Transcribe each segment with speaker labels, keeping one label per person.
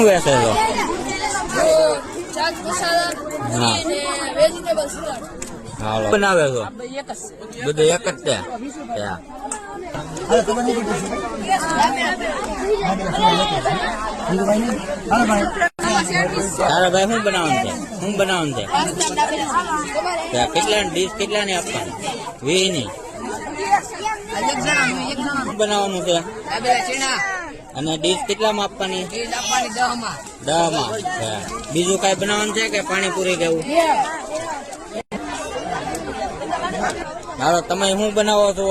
Speaker 1: વેચે છો? હાલો બનાવે છો? બધું એક જ છે. તારા ભાઈ શું બનાવવાનું છે? શું બનાવવાનું છે? કેટલા ડીશ કેટલાની આપવાની? 20 ની. શું બનાવવાનું છે? અને ડીશ કેટલામાં આપવાની? 10 માં. બીજું કઈ બનાવવાનું છે કે પાણીપુરી કેવું? હાલો તમે શું બનાવો છો?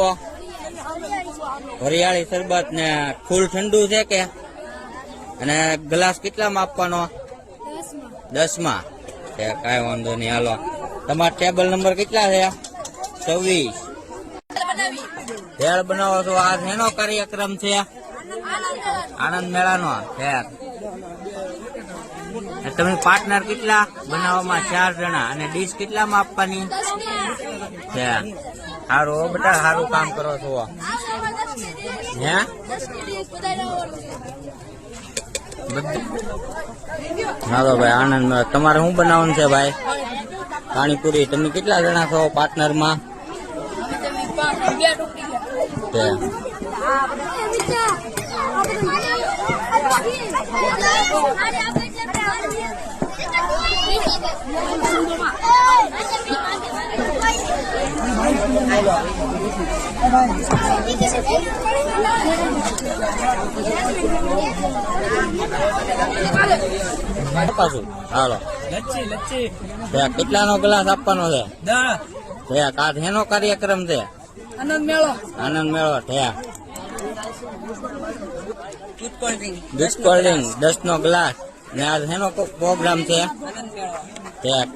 Speaker 1: વરિયાળી શરબત ને ફૂલ ઠંડુ છે કે? અને ગ્લાસ કેટલામાં આપવાનો? 10 માં. કઈ વાંધો નહીં. હાલો તમારા ટેબલ નંબર કેટલા છે? 26. ભેળ બનાવો છો? આ એનો કાર્યક્રમ છે? આનંદ મેળાનો. તમે પાર્ટનર કેટલા બનાવવામાં? 4 જણા. અને ડીશ કેટલામાં આપવાની? સારું બેટા, સારું કામ કરો છો. હે હાલો ભાઈ આનંદ. તમારે શું બનાવવાનું છે ભાઈ? પાણીપુરી. તમે કેટલા જણા છો પાર્ટનરમાં? હાલો કેટલાનો ગ્લાસ આપવાનો છે? એનો કાર્યક્રમ છે? આનંદ મેળો. આનંદ મેળો. દૂધ કોલ્ડ ડ્રિંક 10 નો ગ્લાસ. ને આજ એનો પ્રોગ્રામ છે?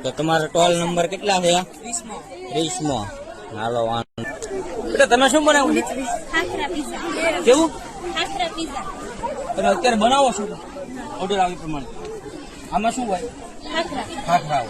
Speaker 1: તો તમારો ટોલ નંબર કેટલા છે? 30 માં. હાલો વાંધો. તમે શું બનાવું? કેવું તમે અત્યારે બનાવો છો? ઓર્ડર આવી પ્રમાણે આમાં શું હોય? ખાખરા.